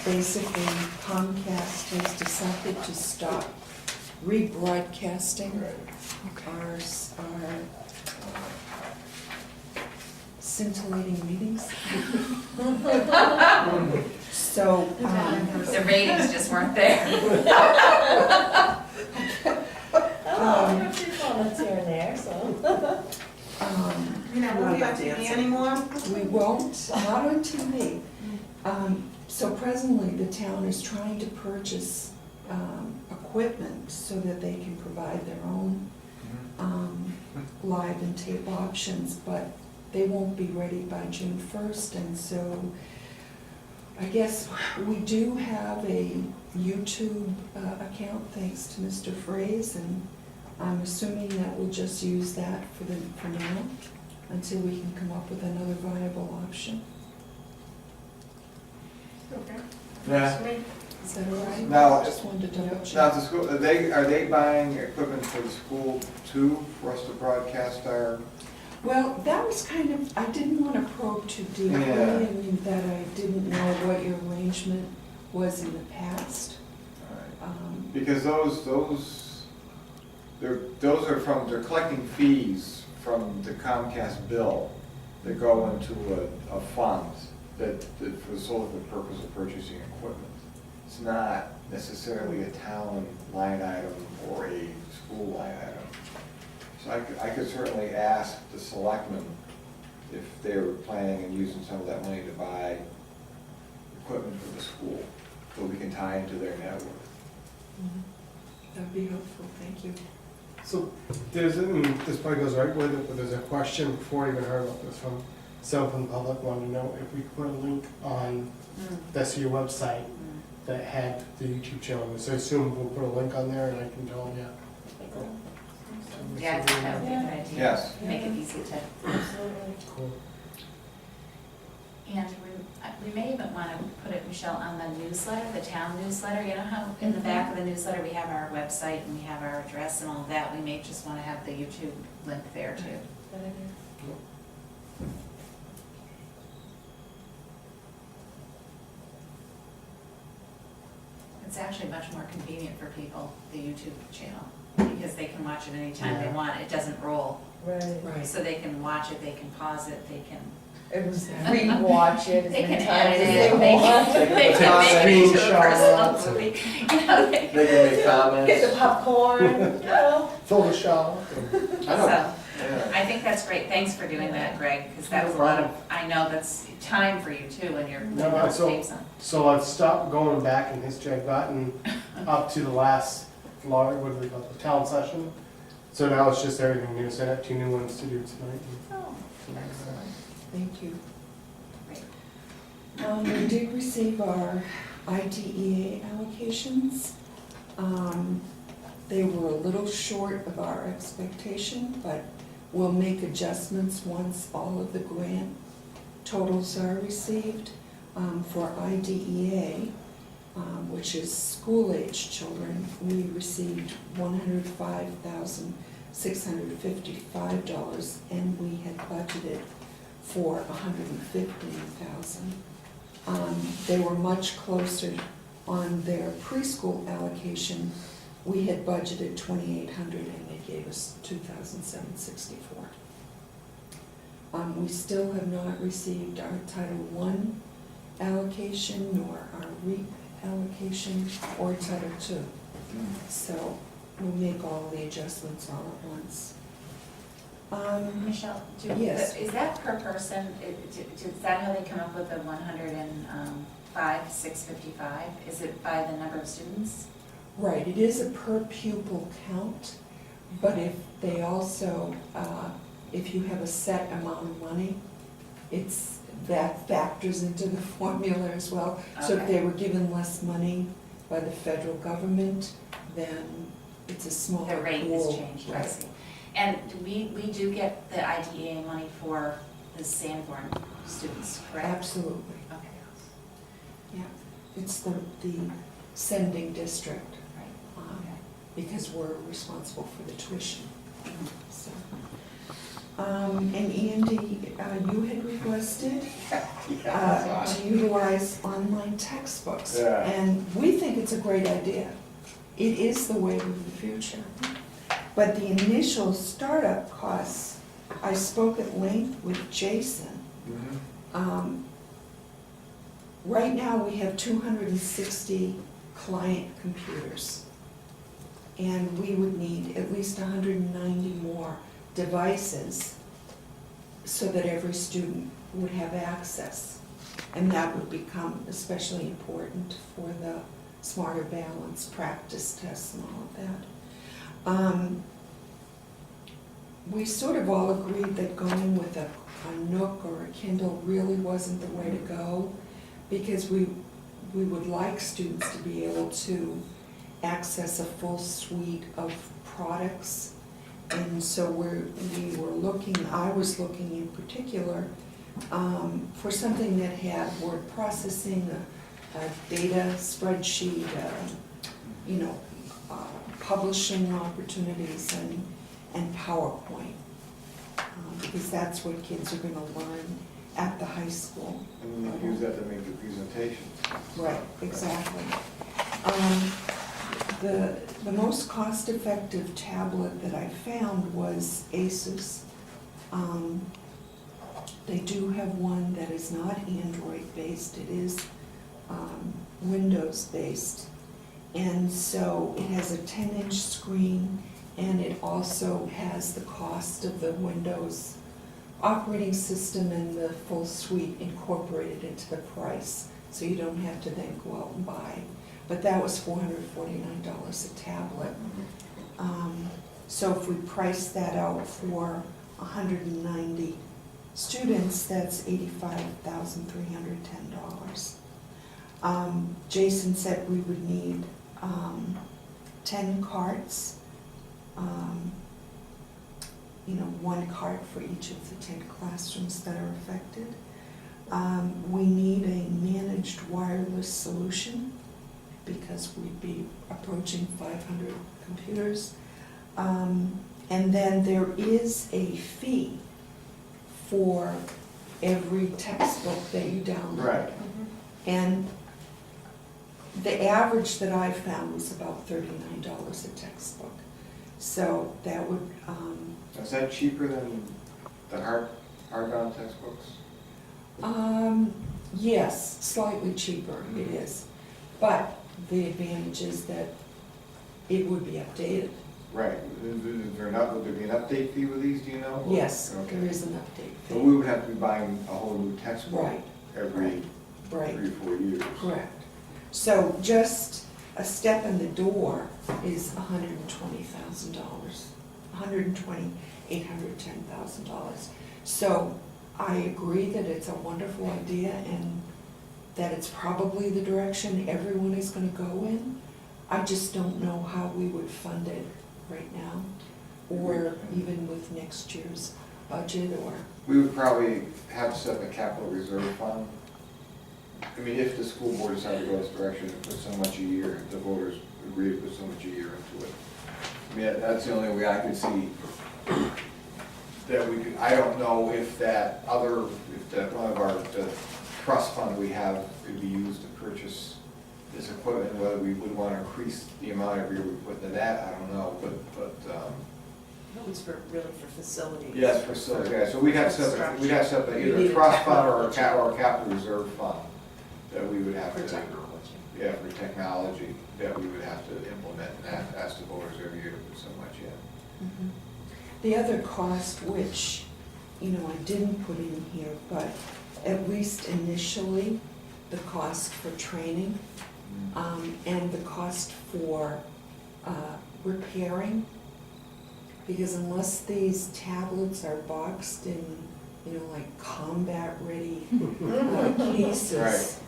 Basically, Comcast has decided to stop rebroadcasting our scintillating meetings. So,
The ratings just weren't there.
You're not moving on TV anymore?
we won't, not on TV. So presently, the town is trying to purchase equipment so that they can provide their own live and tape options, but they won't be ready by June 1st, and so I guess we do have a YouTube account, thanks to Mr. Fraze, and I'm assuming that we'll just use that for now, until we can come up with another viable option.
Okay.
Yeah.
Is that all right?
Now-
Just wanted to double
Now,
check.
the school, are they buying equipment for the school too, for us to broadcast our?
Well, that was kind of, I didn't want to probe too deeply,
Yeah.
I mean, that I didn't know what your arrangement was in the past.
All right. Because those are they're collecting fees from the Comcast bill that go into a fund that for the sole purpose of purchasing equipment. It's not necessarily a town line item or a school line item. So I could certainly ask the selectmen if they were planning on using some of that money to buy equipment for the school, so we can tie into their network.
That'd be helpful, thank you.
So there's, this probably goes right with it, but there's a question before I even heard about this from someone from the public wanted to know if we could put a link on the SAU website that had the YouTube channel. So I assume we'll put a link on there and I can tell them, yeah.
Yeah, I think that would be a good idea.
Yes.
Make it easy to,
Cool.
and we may even want to put it, Michelle, on the newsletter, the town newsletter. You know how in the back of the newsletter, we have our website and we have our address and all of that? We may just want to have the YouTube link there too. It's actually much more convenient for people, the YouTube channel, because they can watch it anytime they want. It doesn't roll.
Right.
So they can watch it, they can pause it, they can,
It was rewatch it as
they can
many times
edit
as
it,
they want.
they can make it into a
Screenshot.
personal movie. You know,
They can make comments.
Get the popcorn, you know.
Photoshop.
I know.
So,
Yeah.
I think that's great. Thanks for doing that, Greg, because that was a lot of, I know that's time for you too when you're putting
No,
those
so-
tapes on.
So I've stopped going back in history. I've gotten up to the last, what do they call it, the town session. So now it's just everything new. So I have 2 new ones to do tonight.
Oh, excellent.
Thank you.
Great.
We did receive our IDEA allocations. They were a little short of our expectation, but we'll make adjustments once all of the grant totals are received. For IDEA, which is school-age children, we received $105,655, and we had budgeted for $115,000. They were much closer on their preschool allocation. We had budgeted $2,800 and they gave us $2,764. We still have not received our Title I allocation, nor our REAP allocation, or Title II. So we'll make all the adjustments all at once.
Michelle,
Yes.
is that per person? Is that how they come up with the 105,655? Is it by the number of students?
Right, it is a per pupil count, but if they also, if you have a set amount of money, that factors into the formula as well. So if
Okay.
they were given less money by the federal government, then it's a smaller
The rate
pool.
has changed, I
Right.
see. And we do get the IDEA money for the Sanborn students, correct?
Absolutely,
Okay,
yeah. It's the sending district,
right,
um, because we're responsible for the tuition, so. And Andy, you had requested to utilize online textbooks.
Yeah.
And we think it's a great idea. It is the way of the future. But the initial startup costs, I spoke at length with Jason. Right now, we have 260 client computers. And we would need at least 190 more devices so that every student would have access. And that would become especially important for the Smarter Balance practice tests and all of that. We sort of all agreed that going with a Nook or a Kindle really wasn't the way to go, because we would like students to be able to access a full suite of products. And so I was looking in particular for something that had word processing, a data spreadsheet, publishing opportunities, and PowerPoint, because that's what kids are going to learn at the high school.
And we use that to make the presentations.
Right, exactly. The most cost-effective tablet that I found was Asus. They do have one that is not Android-based, it is Windows-based. And so it has a 10-inch screen, and it also has the cost of the Windows operating system and the full suite incorporated into the price, so you don't have to then go out and buy. But that was $449 a tablet. So if we price that out for 190 students, that's $85,310. Jason said we would need 10 carts, one cart for each of the 10 classrooms that are affected. We need a managed wireless solution because we'd be approaching 500 computers. And then there is a fee for every textbook that you download.
Right.
And the average that I found was about $39 a textbook. So that would,
Is that cheaper than the hardbound textbooks?
yes, slightly cheaper it is. But the advantage is that it would be updated.
Right, would there be an update fee with these, do you know?
Yes,
Okay.
there is an update
So
fee.
we would have to be buying a whole new textbook
Right,
every
right,
3 or 4 years.
correct. So just a step in the door is $120,000, $810,000. So I agree that it's a wonderful idea and that it's probably the direction everyone is gonna go in. I just don't know how we would fund it right now, or even with next year's budget, or,
We would probably have to set up a capital reserve fund. I mean, if the school board decided to go this direction and put so much a year, if the voters agree to put so much a year into it. I mean, that's the only way I could see that we could, I don't know if that one of our, the trust fund we have could be used to purchase this equipment, whether we would want to increase the amount every year we put into that, I don't know, but,
It was really for facilities.
yes, for facilities, yeah, so we'd have to set up either
You
a
need a
trust fund or a
technology.
capital reserve fund that we would have
For
to.
technology.
Yeah, for technology that we would have to implement and ask the voters every year to put so much in.
The other cost, which, I didn't put in here, but at least initially, the cost for training, and the cost for repairing, because unless these tablets are boxed in, like combat-ready cases,
Right.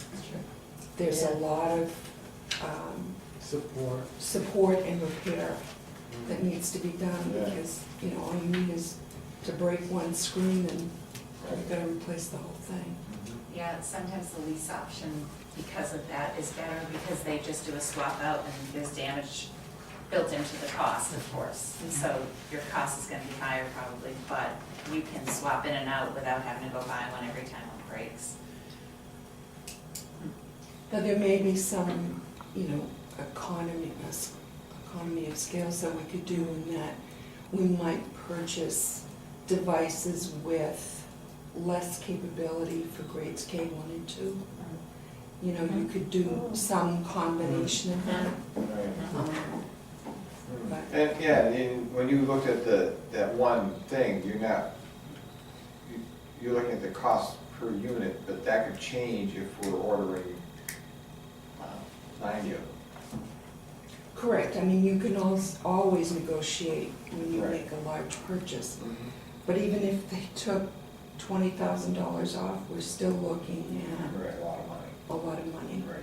there's a lot of support and repair that needs to be done,
Yeah.
because, all you need is to break one screen and you've got to replace the whole thing.
Yeah, sometimes the lease option, because of that, is better because they just do a swap out and there's damage built into the cost, of course. And so your cost is gonna be higher probably, but you can swap in and out without having to go buy one every time one breaks.
Now, there may be some, economy of scale that we could do in that we might purchase devices with less capability for grades K1 and 2. You could do some combination of that. But
And, yeah, and when you looked at that one thing, you're looking at the cost per unit, but that could change if we're ordering 90 of them.
correct, you can always negotiate when you
Right.
make a large purchase. But even if they took $20,000 off, we're still looking at
Right, a lot of money.
a lot of money.
Right.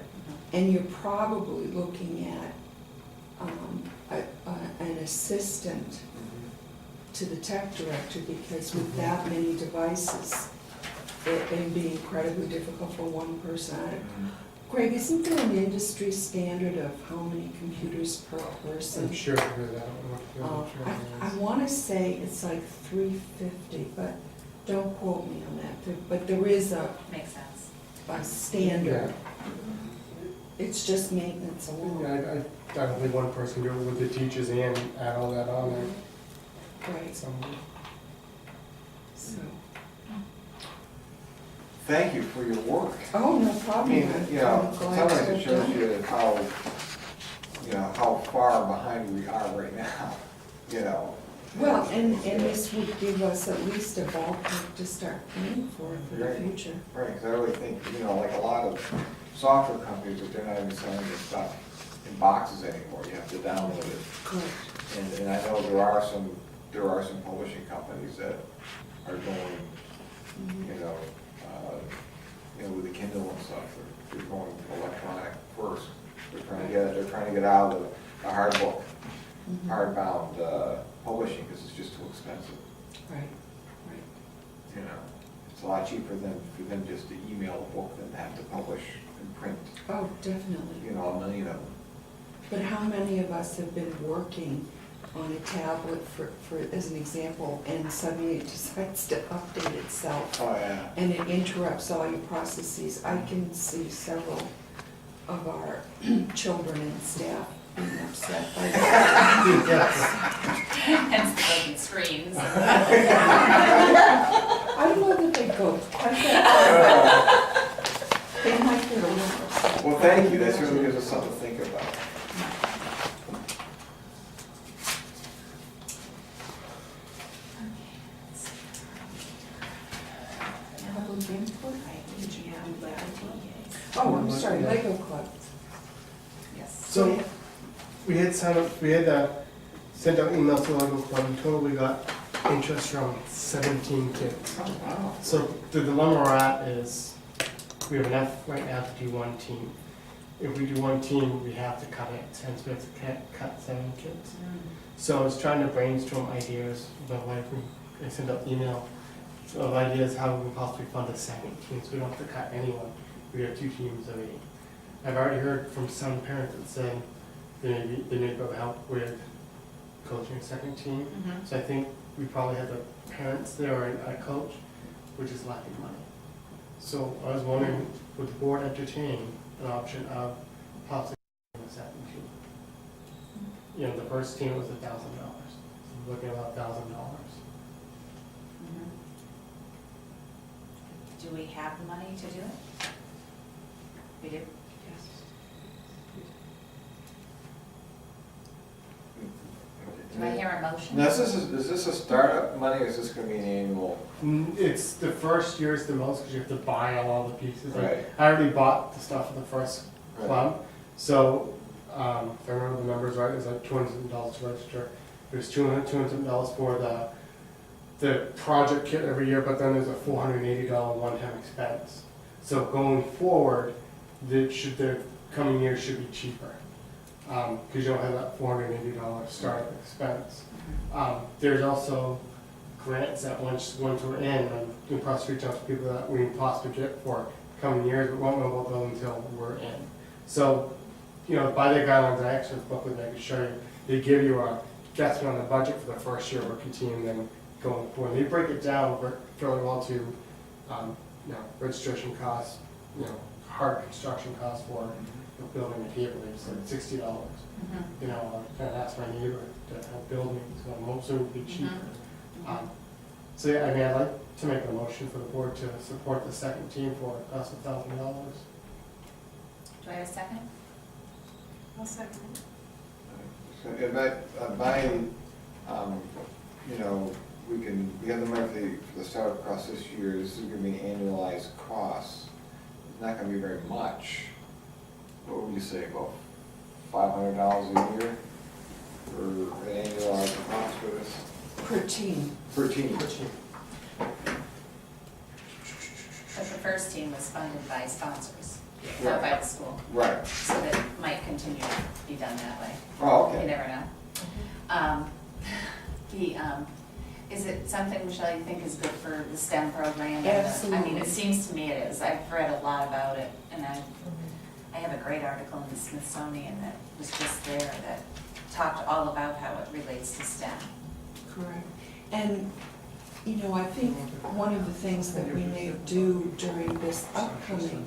And you're probably looking at an assistant to the tech director, because with that many devices, it'd be incredibly difficult for one person. Greg, isn't there an industry standard of how many computers per person?
I'm sure I heard that one.
I want to say it's like 350, but don't quote me on that. But there is
Makes sense.
a standard. It's just maintenance alone.
I don't think one person can do it with the teachers and add all that on there.
Right,
So,
so,
Thank you for your work.
oh, no
I
problem.
mean, you know,
I'm glad
sometimes
to
it
have
shows
done it.
you how, you know, how far behind we are right now, you know.
Well, and this would give us at least a ballpark to start planning for the
Right.
future.
Right, because I really think, you know, like a lot of software companies, that they're not even selling this stuff in boxes anymore, you have to download it.
Correct.
And I know there are some publishing companies that are going, you know, with the Kindle and stuff, they're going electronic first. They're trying to get out of the hard book, hardbound publishing, because it's just too expensive.
Right, right.
You know, it's a lot cheaper for them just to email a book than to have to publish and print,
Oh, definitely.
you know, 1 million of them.
But how many of us have been working on a tablet for, as an example, and suddenly it decides to update itself,
Oh, yeah.
and it interrupts all your processes? I can see several of our children and staff being upset by that.
Hence the broken screens.
I don't know that they go quite that far. They might get a little upset.
Well, thank you, that certainly gives us something to think about.
Public input?
Yeah.
Oh, I'm sorry, Lego Club.
Yes.
so we had sent out emails to Lego Club, and total we got interest from 17 kids.
Oh, wow.
So the dilemma we're at is, we have enough right now to do one team. If we do one team, we have to cut it, hence we have to cut 7 kids. So I was trying to brainstorm ideas, but like I sent out email of ideas how we can possibly fund a second team, so we don't have to cut anyone. We have 2 teams of 8. I've already heard from some parents that say they need to help with coaching a second team. So I think we probably have the parents there or a coach, which is lacking money. So I was wondering, would the board entertain an option of possibly a second team? You know, the first team was $1,000. So we're looking at about $1,000.
Do we have the money to do it? We do? Do I hear a motion?
Now, is this a startup money, or is this gonna be an annual?
It's the first year is the most because you have to buy all the pieces. Like,
Right.
I already bought the stuff for the first
Right.
club. So if I remember the numbers right, it was like $200 to register. There's $200 for the project kit every year, but then there's a $480 one-time expense. So going forward, the coming year should be cheaper, because you don't have that $480 startup expense. There's also grants that once we're in, and we possibly reach out to people that we can possibly get for coming years, but won't know about those until we're in. So, you know, by their guidelines, I actually booklet I can show you, they give you a guesstimate on the budget for the first year rookie team, then going forward. They break it down fairly well to, registration costs, hard construction costs for building a cable, it's like $60. You know, I asked my neighbor to help build me, so most of it would be cheaper. So yeah, I mean, I'd like to make a motion for the board to support the second team for a cost of $1,000.
Do I have a second?
I'll second it.
So, you know, we have the money for the startup cost this year, this is gonna be an annualized cost. It's not gonna be very much. What would you say, about $500 a year for an annualized cost for this?
Per team.
Per team.
But the first team was funded by sponsors,
Right.
not by the school,
Right.
so that it might continue to be done that way.
Oh,
You
okay.
never know. Is it something, Michelle, you think is good for the STEM program? I mean,
Absolutely.
it seems to me it is. I've read a lot about it, and I have a great article in the Smithsonian that was just there that talked all about how it relates to STEM.
Correct. And You know, I think one of the things that we may do during this upcoming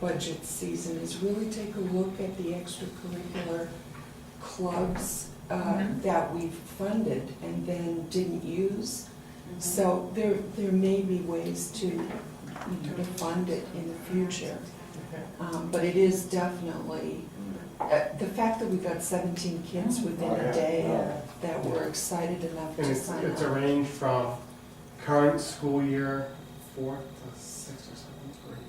budget season is really take a look at the extracurricular clubs that we've funded and then didn't use. So there may be ways to fund it in the future. But it is definitely, the fact that we got 17 kids within a day that were excited enough
And
to
it's
sign
a
up.
range from current school year, 4th to 6th or 7th grade.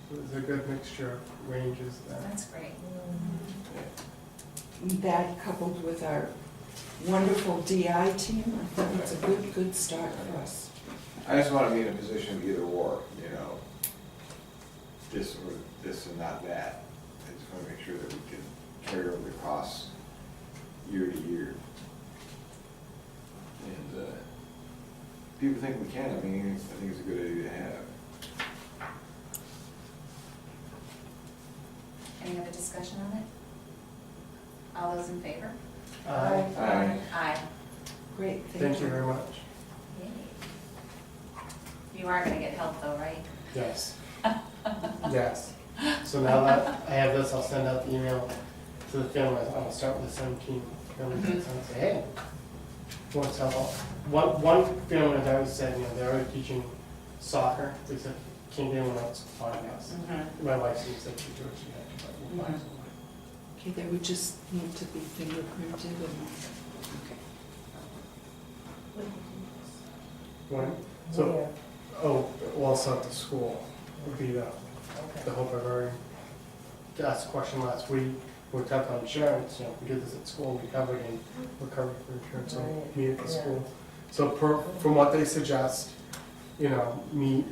So there's a good mixture of ranges there.
That's great.
That coupled with our wonderful DI team, I think it's a good start for us.
I just wanna be in a position of either or, you know, this or this and not that. I just wanna make sure that we can carry over the costs year to year. And, people think we can, I mean, I think it's a good idea to have.
Any other discussion on it? All those in favor?
Aye.
Aye.
Great,
Thank you very much.
Yay. You are gonna get help though, right?
Yes. Yes. So now that I have this, I'll send out the email to the families. I'll start with the 17 families and say, hey, what's help? One family that always said, you know, they're already teaching soccer. They said, can't get anyone else to find us. My wife seems like she do what she had to, but we'll find someone.
Okay, they would just need to be fingerprinted and,
When? So, also at the school would be the hope. I've already asked a question last week. We talked on insurance, you know, we did this at school, we covered and we're covered for insurance, so meet at the school. So from what they suggest, you know, meet,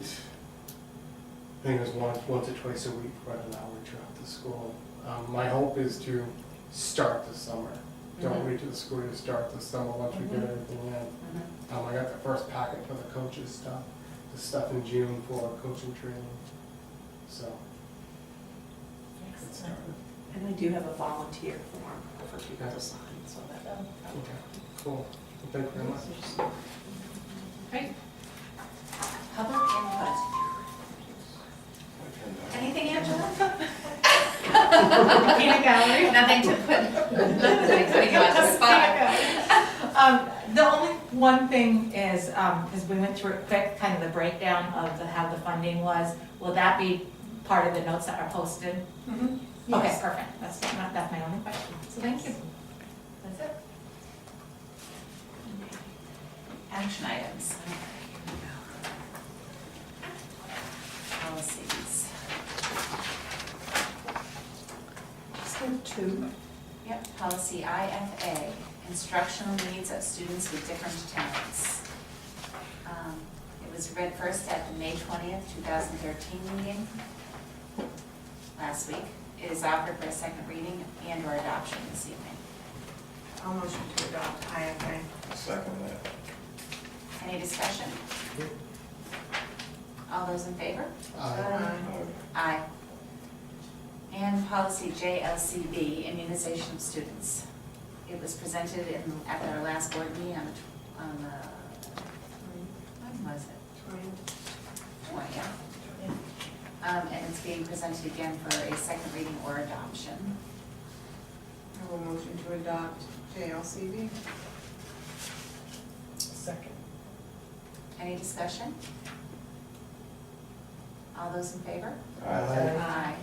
I think it was once or twice a week for an hour throughout the school. My hope is to start this summer. Don't wait till the school year to start this summer once we get everything in. I got the first packet for the coaches stuff, the stuff in June for coaching training, so. Get started.
And I do have a volunteer form for people to sign, so that.
Okay, cool. Well, thank you very much.
Great. Public input. Anything, Angela?
Peanut gallery.
Nothing to putting you on the spot.
The only one thing is, because we went through it quick, kind of the breakdown of how the funding was, will that be part of the notes that are posted? Okay,
Yes.
perfect, that's my only question, so thank you.
That's it. Action items. Policies.
just have two.
Yep, policy IFA, instructional needs of students with different talents. It was read first at the May 20th, 2013 meeting last week. It is offered for a second reading and or adoption this evening.
I'll motion to adopt IFA.
Second that.
Any discussion? All those in favor? Aye. And policy JLCB, immunization of students. It was presented at our last board meeting on the, when was it? 20th. And it's being presented again for a second reading or adoption.
I will motion to adopt JLCB.
Second.
Any discussion? All those in favor?
Aye.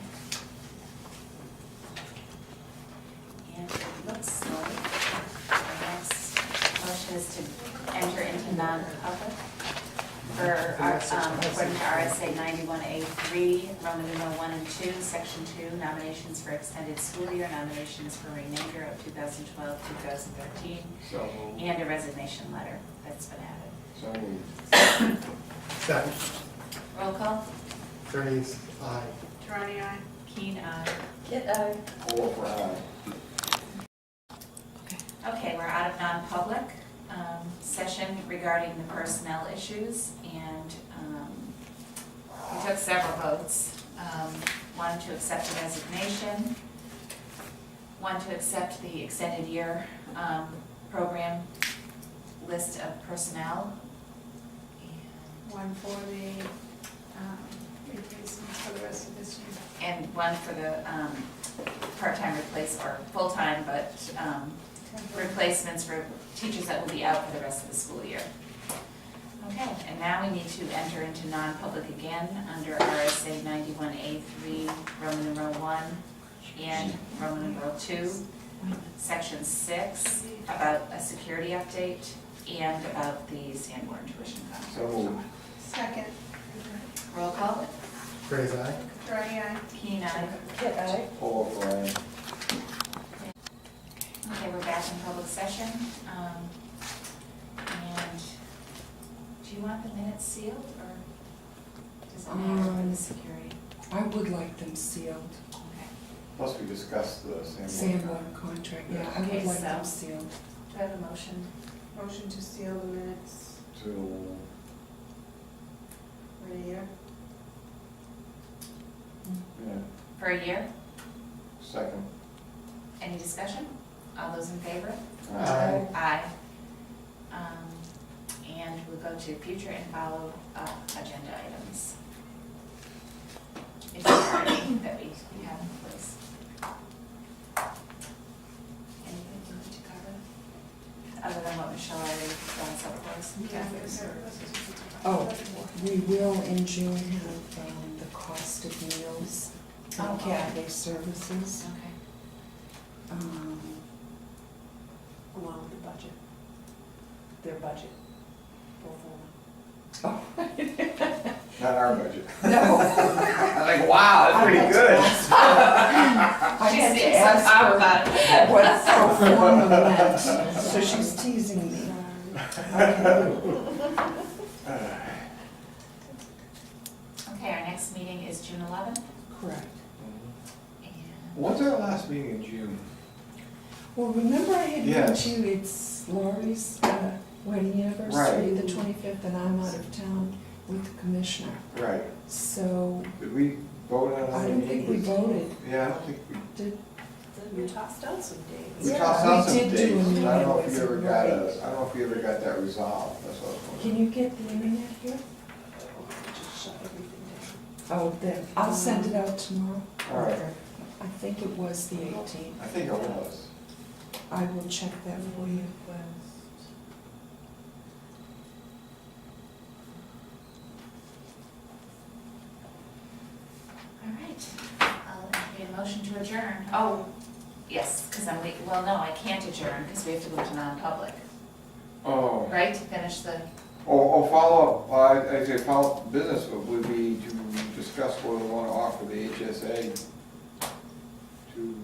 And it looks like the next motion is to enter into non-public for our, according to RSA 91A3, Roman numeral 1 and 2, Section 2, nominations for extended school year, nominations for remainder of 2012-2013,
So moved.
and a resignation letter that's been added.
So moved.
Second,
Roll call.
Grace, aye.
Trani, aye.
Keen, aye.
Kit, aye.
All for aye.
Okay, we're out of non-public session regarding the personnel issues, and we took several votes. One to accept the resignation, one to accept the extended year program list of personnel,
one for the replacements for the rest of this year.
And one for the part-time replace, or full-time, but replacements for teachers that will be out for the rest of the school year. Okay, and now we need to enter into non-public again under RSA 91A3, Roman numeral 1, and Roman numeral 2, Section 6, about a security update, and about the Sanborn tuition contract.
So moved.
Second.
Roll call.
Raise eye.
Try aye.
Keen, aye.
Kit, aye.
All for it.
Okay, we're back in public session. And do you want the minutes sealed, or does it matter for the security?
I would like them sealed.
Okay.
Plus we discussed the Sanborn.
Sanborn contract, yeah, I
Okay,
would like
so-
them sealed.
Do I have a motion?
Motion to seal the minutes
To,
for a year.
yeah,
For a year?
second.
Any discussion? All those in favor?
Aye.
Aye. And we'll go to future and follow agenda items. Is there anything that we have in place? Anything we need to cover? Other than what Michelle already brought up for us?
Oh, we will in June have the cost of meals
Oh,
and
okay.
cafe services.
Okay.
Along with the budget. Their budget, pro forma.
Oh,
Not our budget.
no.
I'm like, wow, that's pretty good.
I had to ask her what pro forma meant, so she's teasing me.
Okay, our next meeting is June 11th.
Correct.
And
When's our last meeting in June?
Well, remember I had
Yes.
told you it's Lori's wedding anniversary,
Right.
the 25th, and I'm out of town with the commissioner.
Right.
So
Did we vote on how
I
many
don't think we
meetings?
voted.
Yeah, I don't think we,
Did,
We tossed out some dates.
we
Yeah,
tossed
we
out some
did do a
dates. I
meeting
don't know if
with
you ever
some
got
dates.
I don't know if you ever got that resolved, that's what I was
can
wondering.
you get the internet here?
Just shut everything
Oh, then, I'll send it out tomorrow.
All right,
I think it was the 18th.
I think it was.
I will check that for you.
all right, I'll entertain a motion to adjourn. Oh, yes, because well, no, I can't adjourn because we have to go to non-public,
Oh.
right, to finish the,
Follow-up, I'd say follow-up business would be to discuss whether we want to offer the HSA to,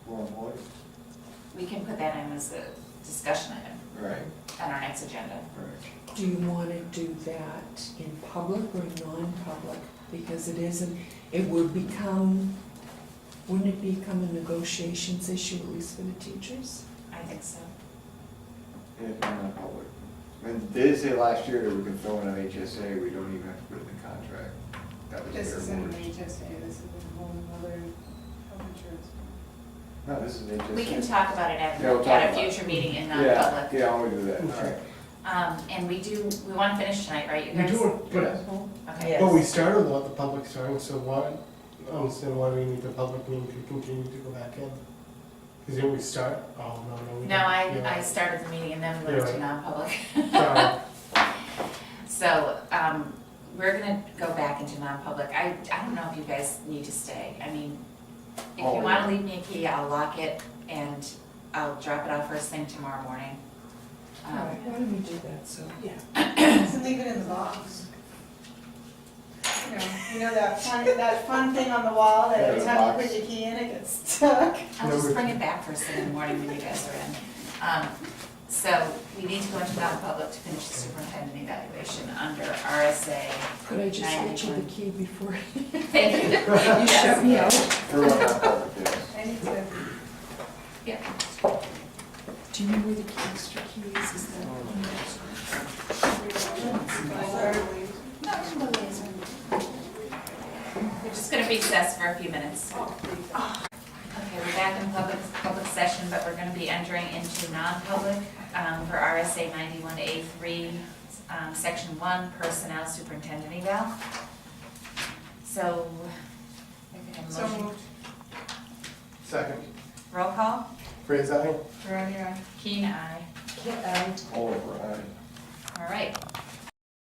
more employees.
we can put that in as a discussion item
Right.
on our next agenda.
Right.
Do you want to do that in public or non-public? Because it isn't, it would become, wouldn't it become a negotiations issue, at least for the teachers?
I think so.
Yeah, if not public. And they did say last year that we can throw in an HSA, we don't even have to put it in the contract. That was
This
their
isn't an
word.
HSA, this is a whole other health insurance.
No, this is an HSA.
We can talk about it
Yeah, we'll talk
at a
about it.
future meeting in
Yeah,
non-public.
yeah, I want to do that, all
Okay.
right.
And we want to finish tonight, right, you
We
guys?
do, but,
Okay.
but we started without the public starting, so why do we need the public meeting to continue to go back in? Because didn't we start? Oh, no, we didn't.
No, I
Yeah.
started the meeting and then we went
You're
to
right.
non-public.
Sorry.
So, we're gonna go back into non-public. I don't know if you guys need to stay. I mean, if you
Oh.
wanna leave me a key, I'll lock it and I'll drop it off first thing tomorrow morning.
All right, why don't we do that, so?
Just leave it in the box. You know that fun thing on the wall that every
Yeah, the
time you
box.
put your key in, it gets stuck?
I'll
No,
just
we-
bring it back first thing in the morning when you guys are in. So we need to go into non-public to finish the superintendent evaluation under RSA.
Could I just get you
91.
the key before
Thank you.
you shut me out?
We're on that public, yes.
I need to.
Yeah.
Do you know where the extra keys is? That
We're just gonna recess for a few minutes. Okay, we're back in public session, but we're gonna be entering into non-public for RSA 91A3, Section 1, Personnel Superintendent Eval. So, I could have a
So
motion.
moved.
Second.
Roll call.
Fraser, aye.
Veronica, aye.
Keen, aye.
Oliver, aye.
All right.